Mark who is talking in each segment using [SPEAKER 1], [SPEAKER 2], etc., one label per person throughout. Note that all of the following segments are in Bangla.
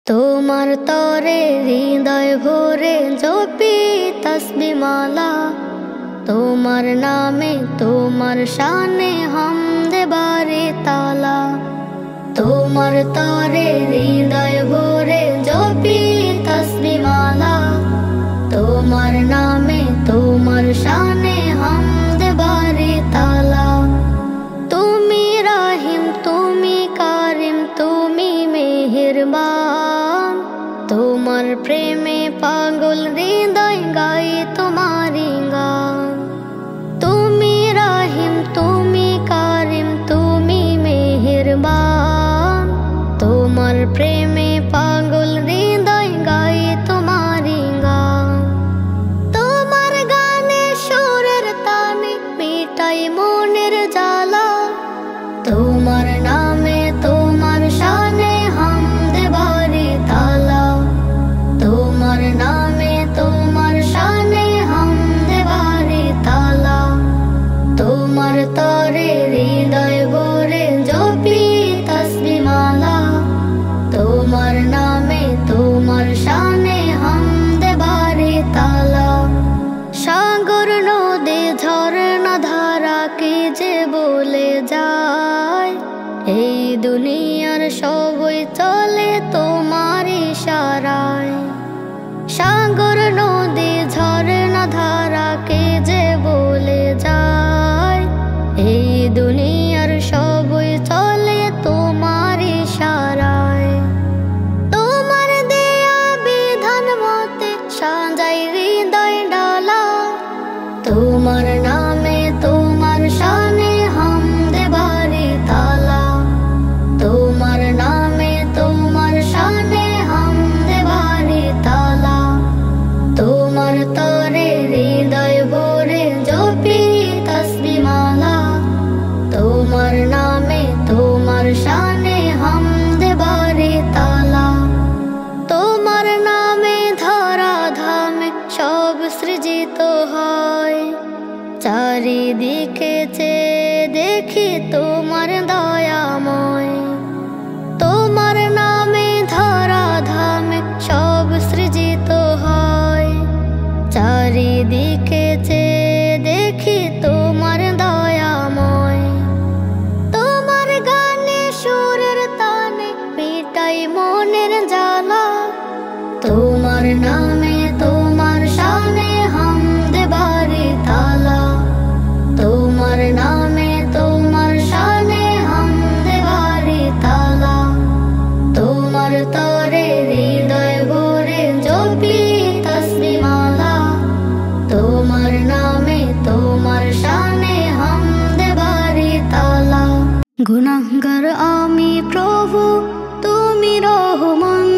[SPEAKER 1] তোমার তরে হৃদয় ভরে জপি তসবিহ মালা, তোমার নামে তোমার শানে হামদে বারে তালা। তোমার তরে হৃদয় ভরে জপি তসবিহ মালা, তোমার নামে তোমার শানে হামদে বারে তালা। তুমি রাহিম তুমি কারিম তুমি মেহেরবান, তোমার প্রেমে পাগল হৃদয় গাই তোমারি গান। তুমি রাহিম তুমি কারিম তুমি মেহেরবান, তোমার প্রেমে পাগল হৃদয় গাই তোমারি গান। তোমার গানে সুরের তানে মিটাই মনের জ্বালা, তোমার নামে তোমার শানে হামদে বারে তালা। তোমার নামে তোমার শানে হামদে বারে তালা। তোমার তরে হৃদয় ভরে জপি তসবিহ মালা, তোমার নামে তোমার শানে হামদে বারে তালা। সাগর নদী ঝরনা ধারা কি যে বলে যায়, এই দুনিয়ার সবই চলে তোমার ইশারায়। সাগর নদী ঝরনা ধারা কে যে বলে যায়, এই দুনিয়ার সবই চলে তোমার ইশারায়। তোমার দেয়া বিধান মতে সাজাই হৃদয় ডালা, তোমার নামে তোমার শানে হামদে বারে তালা। তোমার নামে তোমার শানে হামদে বারে তালা। তোমার তরে হৃদয় ভরে জপি তসবিহ মালা, তোমার নামে তোমার শানে হামদে বারে তালা। তোমার নামে ধরা ধামে সব সৃজিত হয়, চারিদিকে চেয়ে দেখি তোমার দয়াময়। তোমার নামে ধরা ধামে সব সৃজিত হয়, চারিদিকে চেয়ে দেখি তোমার দয়াময়। তোমার গানে সুরের তানে মিটাই মনের জ্বালা, তোমার নামে তোমার শানে হামদে বারে তালা। তোমার নামে তোমার শানে হামদে বারে তালা। তোমার তরে হৃদয় ভরে জপি তসবিহ মালা, তোমার নামে তোমার শানে হামদে বারে তালা। গুনাহগার আমি প্রভু তুমি রহমান,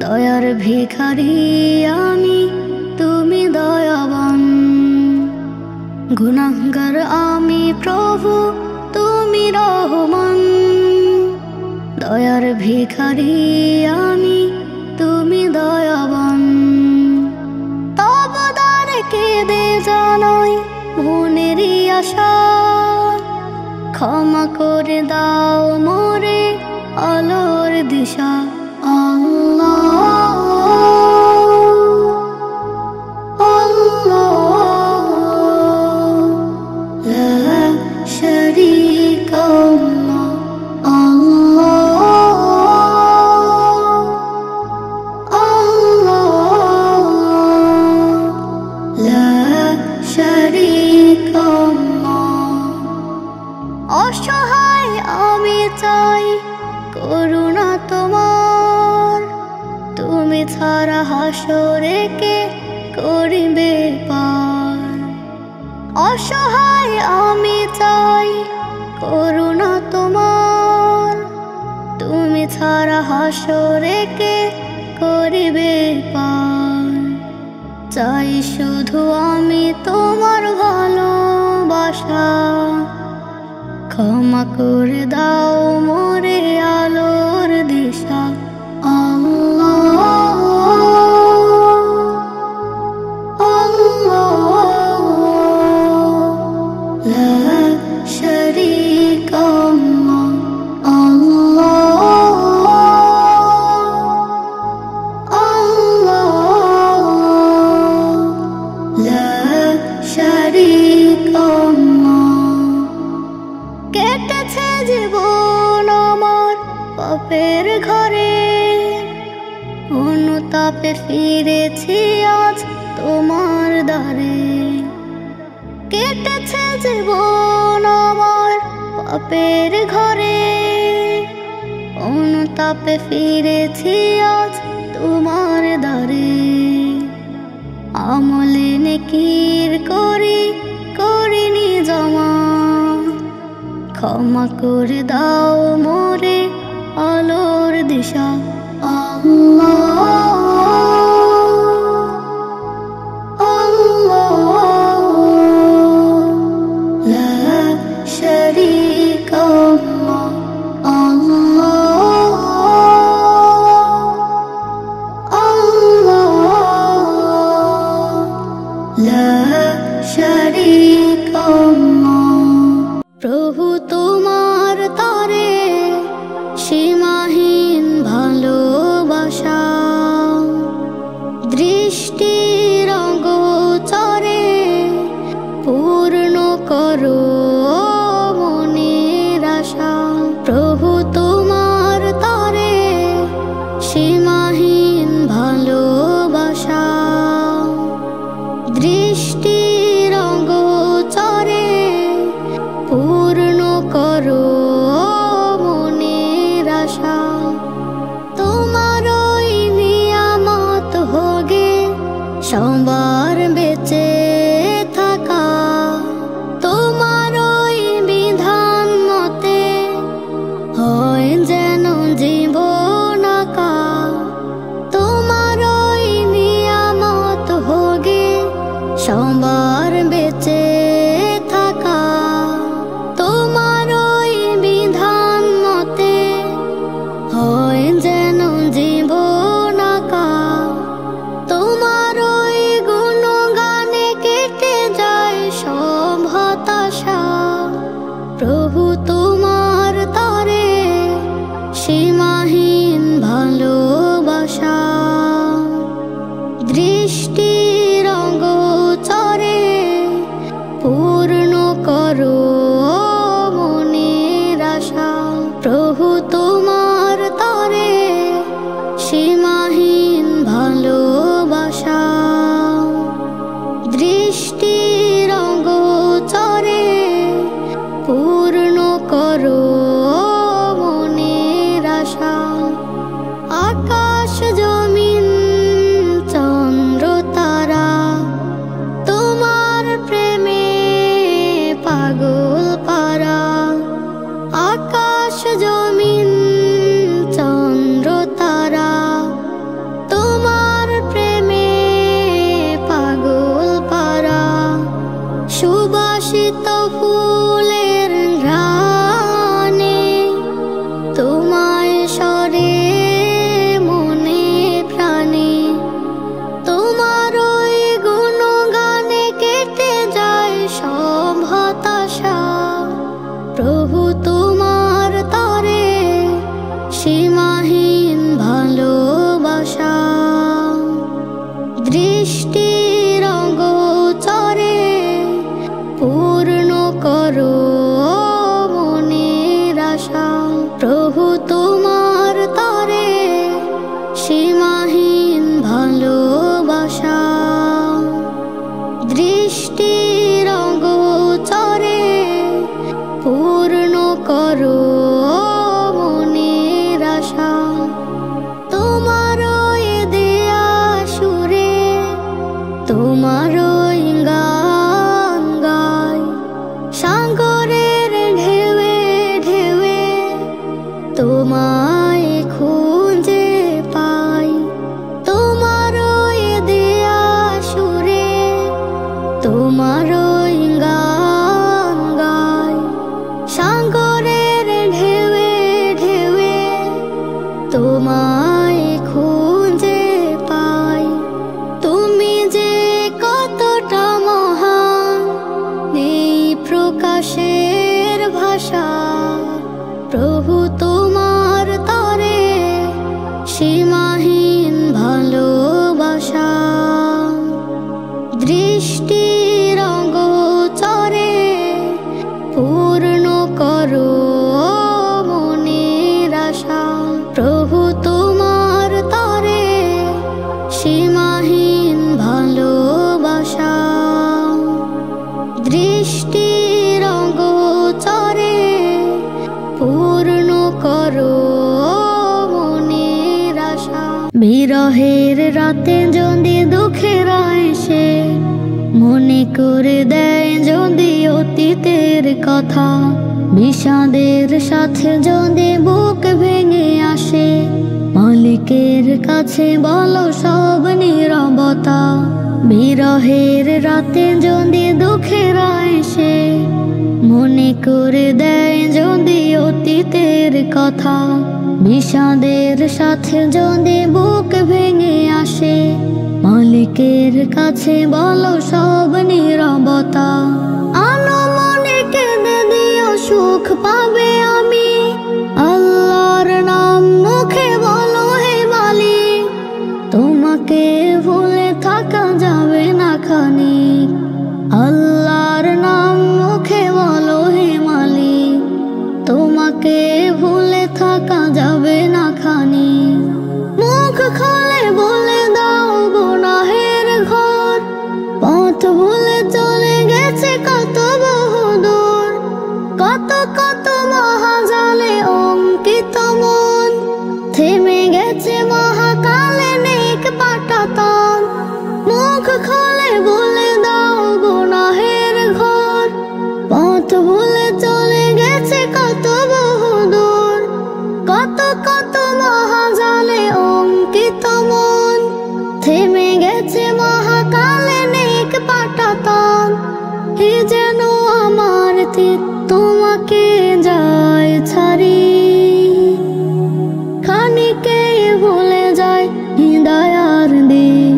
[SPEAKER 1] দয়ার ভিখারি আমি তুমি দয়াবান। গুনাহগার আমি প্রভু তুমি রহমান, দয়ার ভিখারি আমি তুমি দয়াবান। তব দ্বারে কেঁদে জানাই মনেরই আশা, ক্ষমা করে দাও মোরে আলোর দিশা। আল্লাহ আল্লাহ লা শারীকা আল্লাহ আল্লাহ লা শারীকা। অসহায় আমি চাই করুণা তোমার, তুমি ছাড়া হাসরে কে করিবে পার। অসহায় আমি চাই করুণা তোমার, তুমি ছাড়া হাসরে কে করিবে পার। চাই শুধু আমি তোমার ভালোবাসা, ক্ষমা করে দাও মোরে আলোর দিশা। আল্লাহ আল্লাহ লা শারীকা আল্লাহ ঘরে অনুতাপে ফিরেছি আজ তোমার দ্বারে। কেটেছে জীবন আমার পাপের ঘরে অনুতাপে ফিরেছি আজ তোমার দ্বারে। আমলে নেকির করিনি জমা, ক্ষমা করে দাও মোরে আলোর দিশা। প্রভু তোমার তরে সীমাহীন ভালোবাসা, দৃষ্টির গোচরে পূর্ণ করো মনের আশা। প্রভু তোমার তরে সীমাহীন ভালোবাসা, দৃষ্টির গোচরে পূর্ণ করো মনের আশা। তোমারই নিয়ামত হোগে সবার বেঁচে থাকা, তোমারই বিধান মতে হয় যেন জীবন আঁকা। তোমারই নিয়ামত হোগে সবার বেঁচে থাকা, তোমারই বিধান মতে হয় যেন জীবন আঁকা। তোমারই গুণগানে কেটে যায় সব হতাশা। প্রভু তোমার তরে সীমাহীন ভালোবাসা, দৃষ্টির গোচরে পূর্ণ করো মনের আশা। প্রভু তোমার তরে সীমাহীন ভালোবাসা, দৃষ্টির গোচরে পূর্ণ করো মনের আশা। আকাশ জমিন চন্দ্র তারা তোমার প্রেমে পাগল পারা। আকাশ জমিন চন্দ্র তারা তোমার প্রেমে পাগল পারা। সুবাসিত ফুলের ঘ্রাণে তোমায় সরে মনে প্রাণে। তোমারই গুণগানে কেটে যায় সব হতাশা। প্রভু তোমার তরে সীমাহীন ভালোবাসা, দৃষ্টির গোচরে পূর্ণ করো মনের আশা। প্রভু তোমার তরে সীমাহীন ভালোবাসা, দৃষ্টির গোচরে পূর্ণ করো মনের আশা। তোমারই দেয়া সুরে তোমারই গান গায়, সাগরের ঢেউে ঢেউে তোমায় খুঁজে পাই। তোমারই দেয়া সুরে তোমারই গান গায়, সাগরের ঢেউে ঢেউে তোমায় খুঁজে পাই। তুমি যে কতটা মহান নেই প্রকাশের ভাষা। প্রভু তোমার তরে সীমাহীন ভালোবাসা, দৃষ্টির গোচরে পূর্ণ করো মনের আশা। প্রভু বিরহের রাতে যদি দুঃখের এসে মনে করে দেয় যদি অতীতের কথা, বিষাদের সাথে যদি বুক ভেঙে আসে, মালিকের কাছে বলো সব নীরবতা। বিরহের রাতে যদি দুঃখের এসে মনে করে দেয় যদি অতীতের কথা, বিষাদের সাথে যদি বুক ভেঙে আসে, মালিকের কাছে বলো সব নীরবতা। আনো মনে কেঁদে দিও সুখ পাবে আমি, আল্লাহর নাম মুখে বলো হে মালিক। তোমাকে ভুলে থাকা যাবে না খানিক, আল্লাহর নাম মুখে বলো হে মালিক। তোমাকে ভুলে থাকা যাবে না খানিক। মুখ খুলে বলে দাও গুনাহের ঘর, পথ ভুলে চলে গেছে কত বহুদূর। কত কত মহাজালে অঙ্কিত মন, থেমে গেছে মহাকালে নেক পাটাতন। মুখ খুলে বলে দাও গুনাহের ঘর, পথ ভুলে চলে গেছে কত বহুদূর। কত কত মহাজালে অঙ্কিত মন, থেমে গেছে মহাকালে নেক পাটাতন। এ যেন আমার তীর তোমাকে যায় ছাড়ি, খানিকে ভুলে যায় হৃদয়ার দিক।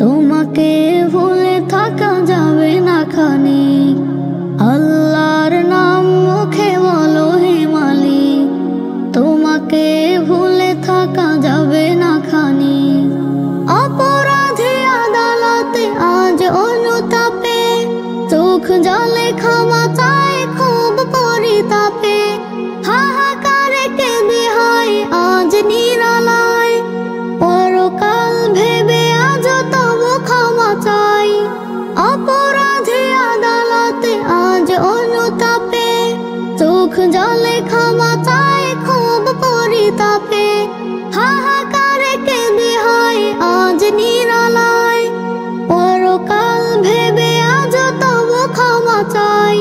[SPEAKER 1] তোমাকে ভুলে থাকা যাবে না খানিক, আল্লাহর নাম মুখে বলো হে মালিক। তোমাকে ভুলে থাকা যাবে না খানিক। অপরাধী আদালতে আজ অনুতাপে, চোখ জলে ক্ষমা চায় খুব পরিতাপে। হাহাকারে কেঁদে হয় আজ নিরালায়, পরকাল ভেবে আজ তবু ক্ষমা চাই। অপরাধী আদালতে আজ অনুতাপে, চোখ জলে ক্ষমা চায় খুব পরিতাপে। হাহাকারে কেঁদে হয় আজ নিরালায়, পরকাল ভেবে আজ তবু ক্ষমা চাই।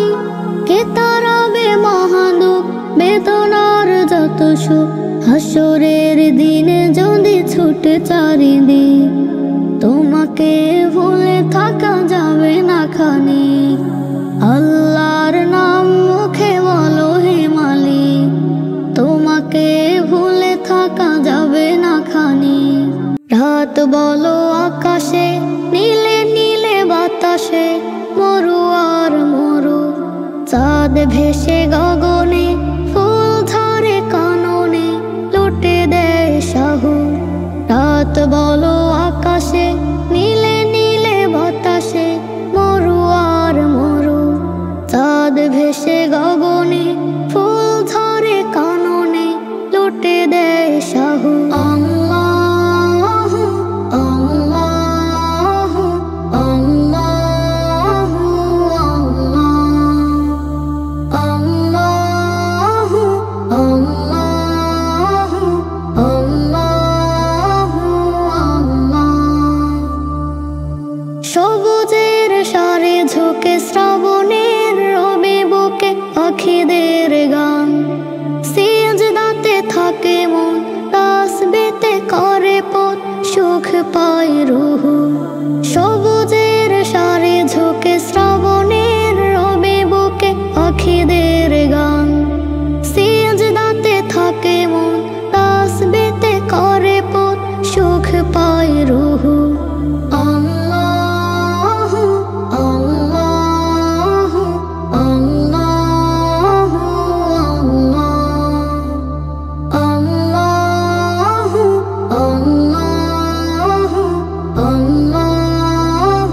[SPEAKER 1] কে তারাবে মহাদুঃখ বেদনার যত সুখ, হাসরের দিনে যদি ছুটে চারিদিক। তোমাকে ভুলে থাকা যাবে না খানিক, আল্লাহর নাম মুখে বলো হে মালিক। তোমাকে ভুলে থাকা যাবে না খানিক। রাত বলো আকাশে, নীলে নীলে বাতাসে, মরু আর মরু। চাঁদ ভেসে গগনে, ফুল ধরে কাননে, লুটে দেয় সাহু। রাত বলো আকাশে, নীলে নীলে বাতাসে, মরু আর মরু। চাঁদ ভেসে গগনে, ফুল ধরে কাননে, লুটে দেয় সাহু। আল্লাহু আল্লাহু আল্লাহু আল্লাহু আল্লাহু আল্লাহু আল্লাহ। সবুজের সারে ঝুঁকে শ্রাবণের রবি বুকে পাখিদের গান। সিজদাতে থাকে মন, তাসবিতে করে পথ, সুখ পায় রুহু। সবুজের সারে ঝুঁকে শ্রাবণের রবি বুকে পাখিদের গান। সিজদাতে থাকে মন, তাসবিতে করে পথ, সুখ পায় রুহু। আল্লাহু আল্লাহু আল্লাহু আল্লাহু আল্লাহু আল্লাহু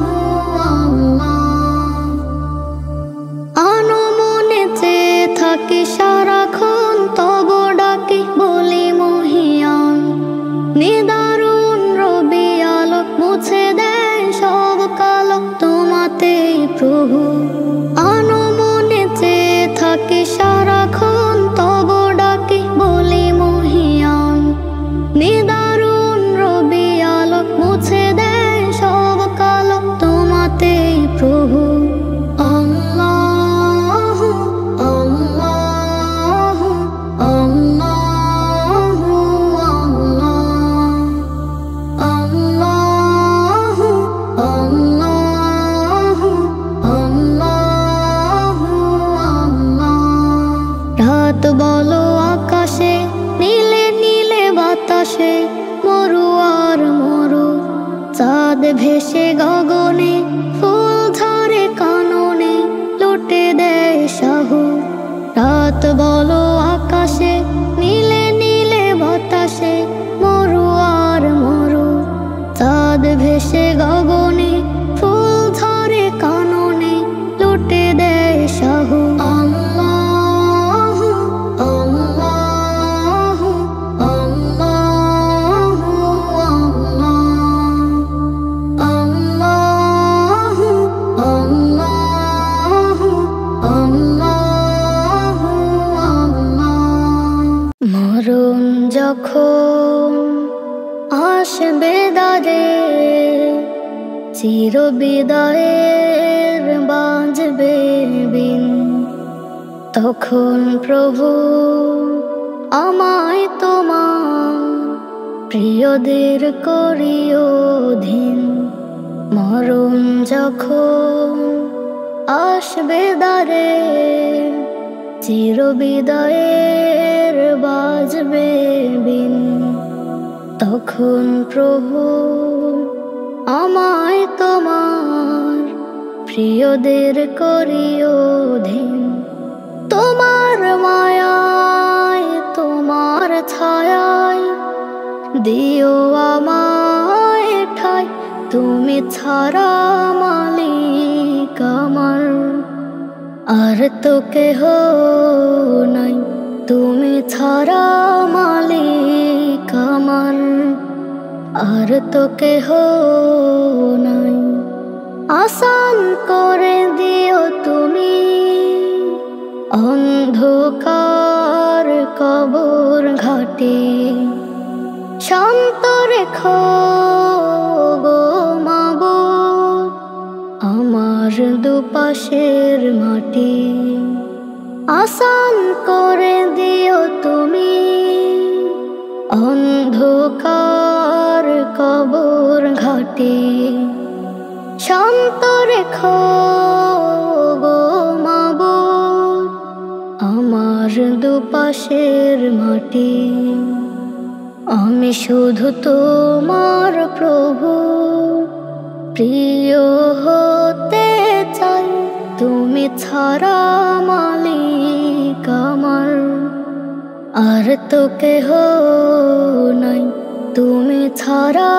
[SPEAKER 1] আল্লাহ। আনো মনে চেয়ে থাকি সারাক্ষণ তব ডাকি বলি মহিয়ান। নিদারুণ রবি আলো মুছে দেয় সব কালো, তোমাতেই প্রভু। আনো মনে চেয়ে থাকি সারাক্ষণ তব ডাকি বলি মহিয়ান। নিদারুণ মরু আর মরু। চাঁদ ভেসে গগনে, ফুল ঝরে কাননে, লুটে দেয় সাহু। রাত বলো আকাশে, নীলে নীলে বাতাসে, মরু আর মরু। চাঁদ ভেসে গগনে, ফুল ঝরে কাননে, লুটে দেয় সাহু। মরণ যখন আসবে দ্বারে, চির বিদায়ের বাজবে বিন, তখন প্রভু আমায় তোমার প্রিয়দের করিও ধীন। মরণ যখন আসবে দ্বারে, চির বিদায়ের বাজবে বিন, তখন প্রভু আমায় তোমার প্রিয়দের করিও ধীন। তোমার মায়ায়, তোমার ছায়ায় দিও আমায় ঠাই, তুমি ছাড়া মালিক আমার আর তো কেহ নাই, তুমি ছাড়া মালিক আমার আর তো কেহ নাই। আসান করে দিও তুমি অন্ধকার কবর ঘাটে, শান্ত রেখো গো মাবুদ আমার দুপাশের মাটি। আসান করে দিও তুমি অন্ধকার কবর ঘাটে, শান্ত রেখো গো মাবুদ আমার দুপাশের মাটি। আমি শুধু তোমার প্রভু প্রিয় হতে চাই, তুমি ছাড়া মালিক আমার আর তো কেহ নাই, তুমি ছাড়া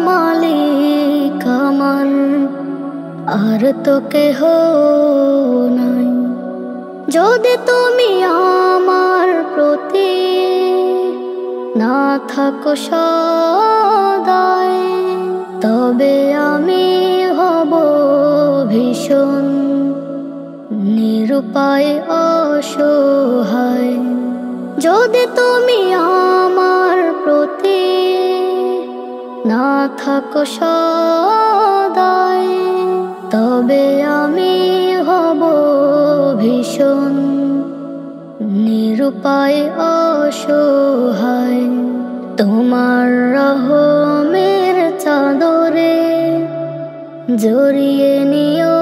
[SPEAKER 1] মালিক আমার আর তো কেহ নাই। যদি তুমি আমার প্রতি না থাকো সদাই, তবে আমি হব ভীষণ নিরুপায় অসহায়। যদি তুমি আমার প্রতি না থাকো সদাই, তবে আমি হব ভীষণ নিরুপায় অসহায়। তোমার রহমের চাদরে জড়িয়ে নিও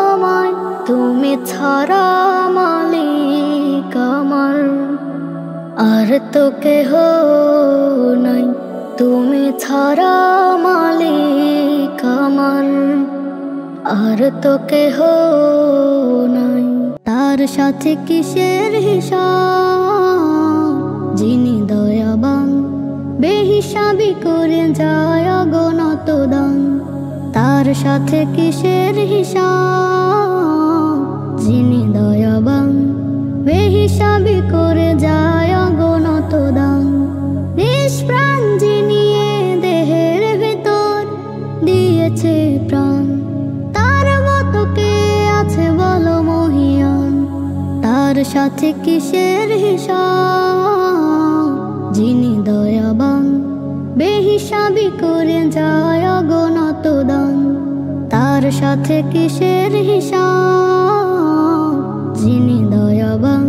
[SPEAKER 1] আমায়, তুমি ছাড়া মালিক আমার আর তো কেহ নাই, তুমি ছাড়া মালিক আমার আর তো কেহ নাই। তার সাথে কিসের হিসাব, যিনি দয়াবান বেহিসাবি করে যায় অগণত দান। তার সাথে কিসের হিসাব, যিনি দয়াবান বেহিসাবি করে যায় অগণত দান। নিষ্প্রাণ যিনি দেহের ভিতর দিয়েছে প্রাণ, তার মতো কে আছে বলো মহিয়ান। তার সাথে কিসের হিসাব, যিনি দয়াবান বেহিসাবি করে যায় অগণত দান। তার সাথে কিসের হিসাব, যিনি দয়াবান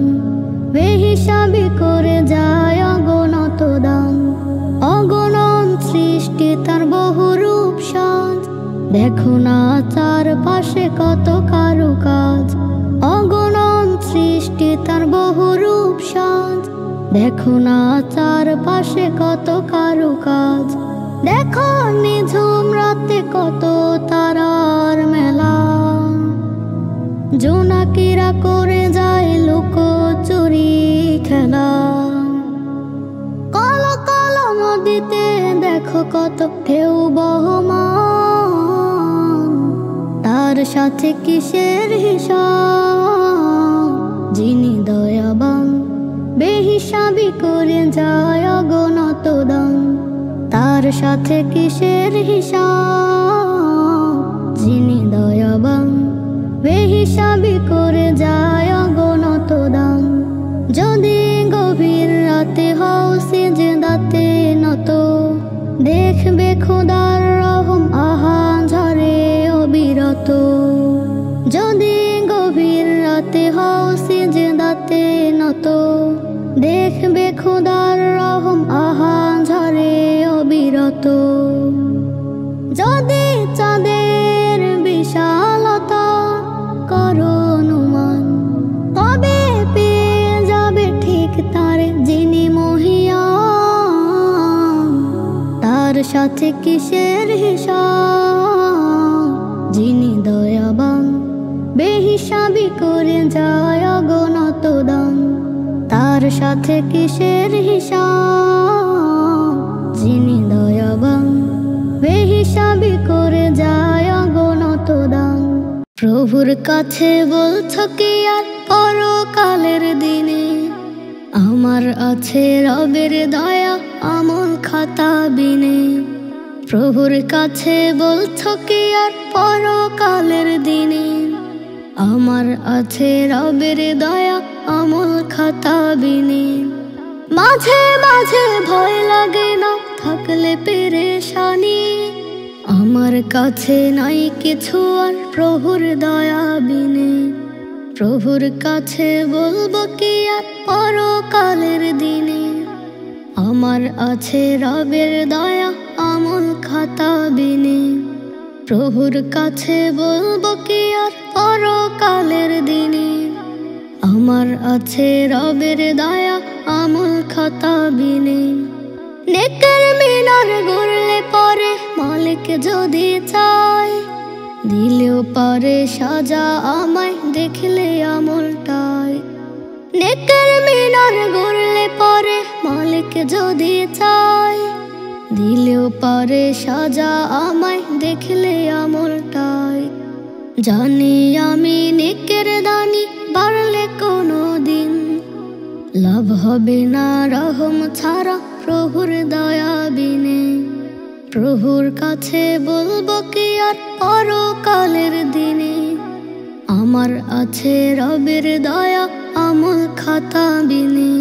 [SPEAKER 1] বেহিসাবি করে যায় অগণত দান। অগণন সৃষ্টি তার বহুরূপ সাজ, দেখো না চারপাশে কত কারুকাজ। অগণন সৃষ্টি তার বহুরূপ সাজ, দেখো না চারপাশে কত কারুকাজ, দেখো নিঝুম রাতে কত তারার মেলা। জোনাকিরা করে যায় লুকোচুরি খেলা। কালো কালো নদীতে দেখো কত ঢেউ বহমান, তার সাথে কিসের হিসাব? যিনি দয়াবান বেহিসাবি করে যায় অগণত দান, তার সাথে কিসের হিসাব? যিনি দয়াবান বেহিসাবি করে যায় অগণত দান। যদি গভীর রাতে হও সিজদাতে নত, দেখবে খোদার রহম আহান ঝরে অবিরত। যদি গভীর রাতে হও সিজদাতে নত, দেখবে খোদার রহম আহান ঝরে অবিরত। যদি চাঁদের বিশালতা করো অনুমান, তবে পেয়ে যাবে ঠিক তার যিনি মহিয়ান, তার সাথে কিসের হিসাব? যিনি দয়াবান বেহিসাবি করে যায় অগণত দান, তার সাথে কিসের হিসাব? যিনি দয়াবান বেহিসাবি করে যায় অগণত দান। প্রভুর কাছে বলছো কি আর পরকালের দিনে, আমার আছে রবের দয়া আমল খাতা বিনে। প্রভুর কাছে বলছো কি আর পরকালের দিনে, আমার আছে রবের দয়া আমল খাতা বিনে। মাঝে মাঝে ভয় লাগে না থাকলে পেরেশানি, আমার কাছে নাই কিছু আর প্রভুর দয়া বিনে। প্রভুর কাছে বলবো কি আর পরকালের দিনে, আমার আছে রবের দয়া আমল খাতা বিনে। প্রভুর কাছে বলবো কি আর পরকালের দিনে, আমার আছে রবের দয়া আমল খাতা বিনে। নেকের মিনার গড়লে পরে মালিক যদি চায়, দিলেও পারে সাজা আমায় দেখলে আমলটায়। নেকের মিনার গড়লে পরে মালিক যদি চায়, দিলেও পারে সাজা আমায় দেখলে আমলটায়। জানি আমি নেকের দানি বাড়লে কোনো দিন, লাভ হবে না রহম ছাড়া প্রভুর দয়া বিনে। প্রভুর কাছে বলবো কি আর পরকালের দিনে, আমার আছে রবের দয়া আমল খাতা বিনে।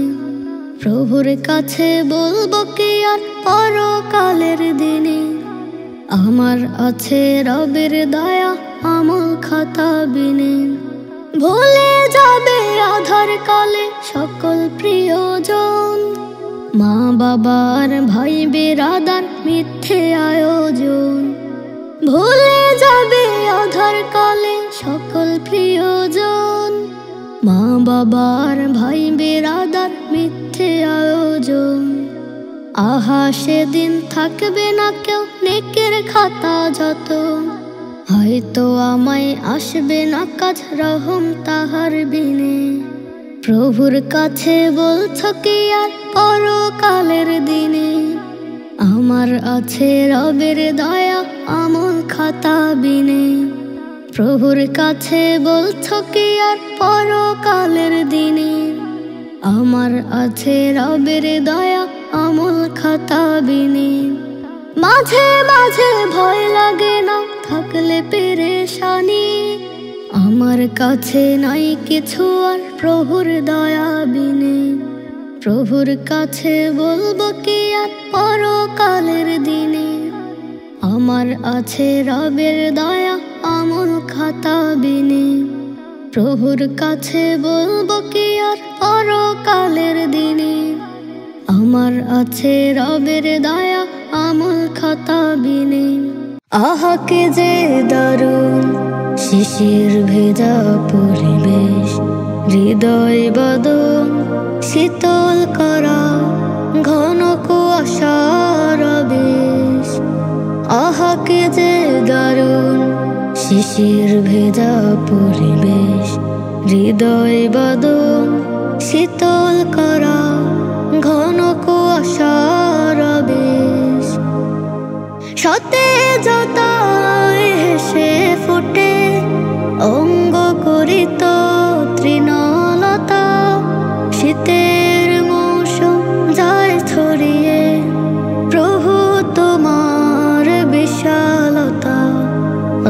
[SPEAKER 1] প্রভুর কাছে বলবো কি আর পরকালের দিনে, আমার আছে রবের দয়া আমল খাতা বিনে। ভুলে যাবে আধার কালে সকল প্রিয়জন, মা বাবার ভাই বেরাদার মিথ্যে আয়োজন। ভুলে যাবে আধার কালে সকল প্রিয়জন, মা বাবার ভাই বেরাদার মিথ্যে আয়োজন। আহা সেদিন থাকবে না কেউ নেকের খাতা যত, হয়তো আমায় আসবে না কাজ রহম তাহার বিনে। প্রভুর কাছে বলছো কি আর পরকালের দিনে, আমার আছে রবের দয়া আমল খাতা বিনে। প্রভুর কাছে বলছো কি আর পরকালের দিনে, আমার আছে রবের দয়া আমল খাতা বিনে। মাঝে মাঝে ভয় লাগে না থাকলে পেরেশানি, আমার কাছে নাই কিছু আর প্রভুর দয়া বিনে। প্রভুর কাছে বলবো কি আর পরকালের দিনে, আমার আছে রবের দয়া আমল খাতা বিনে। প্রভুর কাছে বলবো কি আর পরকালের দিনে, আমার আছে রবের দয়া আমল খাতা বিনে। আহাকে যে দারুণ শিশির ভেজা পরিবেশ, হৃদয় বদন শীতল করা ঘন কুয়াশার আবেশ। আহা কে যে দারুণ শিশির ভেজা পরিবেশ। হৃদয় বাদন শীতল করা ঘন কুয়াশার আবেশ। সতেজতায় হেসে ফুটে অঙ্গ করিত তৃণলতা। শীতের মৌসুম যায় ছড়িয়ে প্রভু তোমার বিশালতা।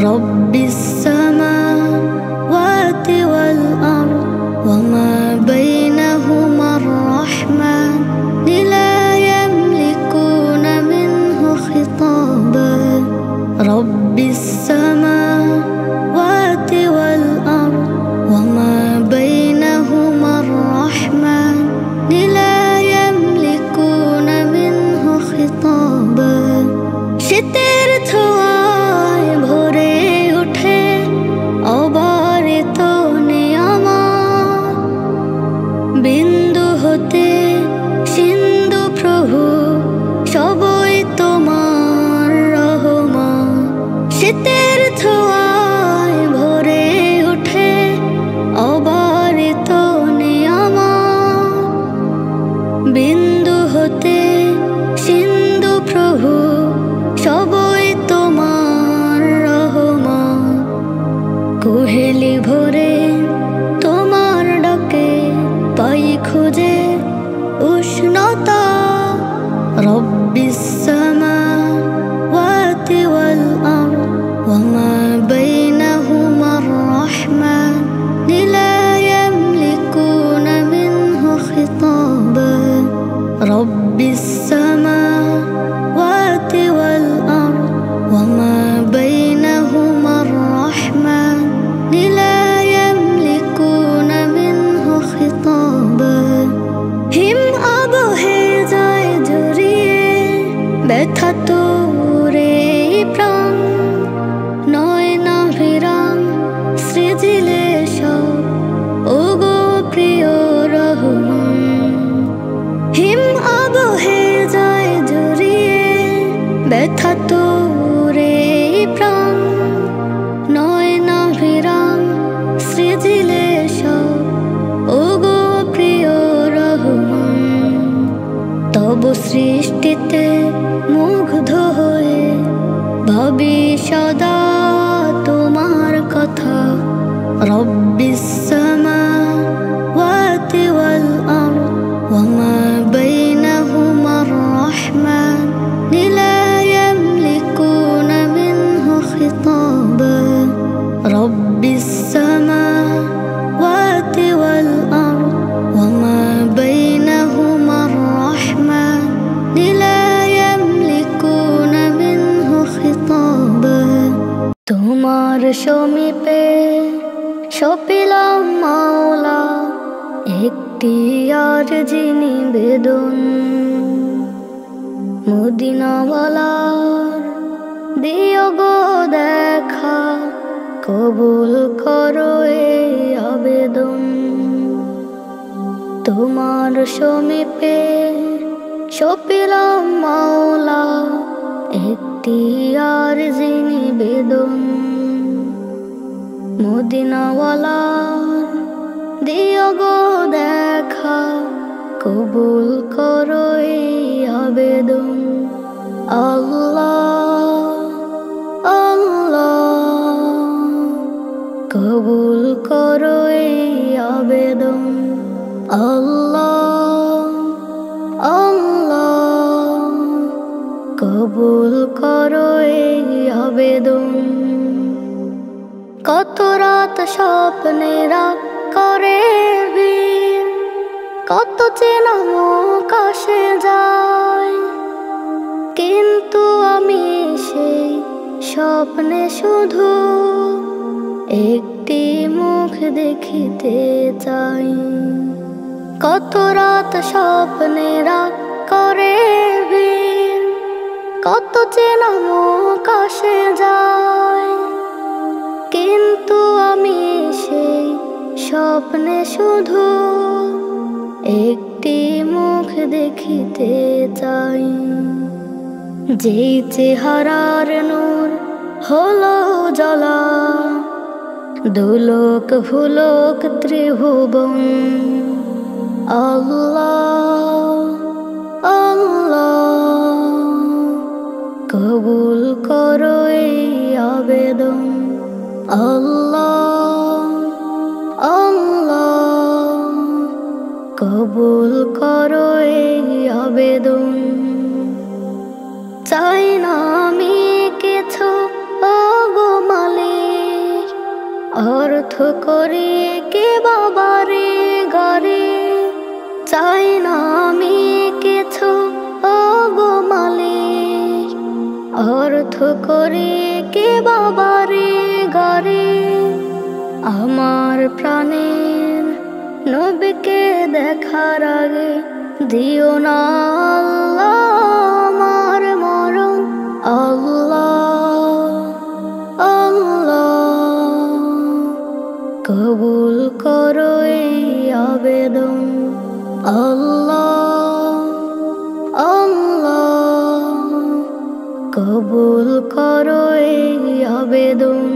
[SPEAKER 1] রব্বিস সামাওয়াতি ওয়াল আরদ ওয়া মা বাইনাহুমার রাহমান লা ইয়ামলিকুনা মিনহু খিতাবা। রব্বিস সামাওয়াতি ওয়াল আরদ ওয়া মা বাইনাহুমার রাহমান লা ইয়ামলিকুনা মিনহু খিতাবা। শীতের ছোঁয়ায় ভরে ওঠে অবারিত নিয়ামত। বিন্দু হতে সিন্ধু প্রভু সবই তোমার রহমত। শীতের ছোঁয়ায় ভরে ওঠে অবারিত নিয়ামত। বিন্দু হতে সিন্ধু প্রভু সবই তোমার রহমত। কোহেলি ভরে তোমার ডাকে পাই খুঁজে উষ্ণতা। রব্বিস সামাওয়াতি ওয়াল আরদ ওয়া মা বাইনাহুমার রাহমান লা ইয়ামলিকুনা মিনহু খিতাবা। রব্বিস সামাওয়াতি ওয়াল আরদ ওয়া মা বাইনাহুমার রাহমান লা ইয়ামলিকুনা মিনহু খিতাবা। হিম আবহে যায় জড়িয়ে ব্যথা তোরে প্রাণ। নয়না ভিরাম সৃজিলে সব ওগো প্রিয় রহমান। হিম আবহে যায় জড়িয়ে ব্যথা তোরে প্রাণ। নয়না ভিরাম সৃজিলে সব ওগো প্রিয় রহমান। তব সৃষ্টিতে মুগ্ধ হয়ে ভাবি সদা তোমার কথা। রব্বিস সামাওয়াতি ওয়াল আরদ ওয়া মা বাইনাহুমার রাহমান লা ইয়ামলিকুনা মিনহু খিতাবা। রব্বিস সামাওয়াতি ওয়াল আরদ ওয়া মা বাইনাহুমার রাহমান লা ইয়ামলিকুনা মিনহু খিতাবা। তোমার সমীপে সপিলাম মাওলা একটি আরজি নিবেদন। মদিনাওয়ালার দিও গো দেখা কবুল করো এই আবেদন। তোমার সমীপে সপিলাম মাওলা একটি আরজি নিবেদন। মদিনাওয়ালার দিও গো দেখা কবুল করো এই আবেদন। আল্লাহ আল্লাহ কবুল করো এই আবেদন। আল্লাহ আল্লাহ কবুল করো এই আবেদন। কত রাত স্বপ্নে রাত করে বীর, কত চেনা মুখ আসে যায়, কিন্তু আমি সেই স্বপ্নে শুধু একটি মুখ দেখিতে চাই। কত রাত স্বপ্নে রাত করে বীর, কত চেনা মুখ আসে যায়, কিন্তু আমি সেই স্বপ্নে শুধু এক একটি মুখ দেখিতে চাই, যেই চেহারার নূর হলো জ্বলা, দুলোক ভুলোক ত্রিভুবন। আল্লাহ আল্লাহ, কবুল করো এই আবেদন। আল্লাহ আল্লাহ, কবুল করো এই আবেদন। চাই না আমি কিছু ওগো মালিক, অর্থ করি কে বাবারে ঘরে। চাই না আমি কিছু ওগো মালিক, অর্থ করি কে বাবারে ঘরে। আমার প্রাণের নবীকে দেখার আগে দিও না আল্লাহ আমার মরণ। আল্লাহ আল্লাহ, কবুল করো এই আবেদন। আল্লাহ আল্লাহ, কবুল করো এই আবেদন।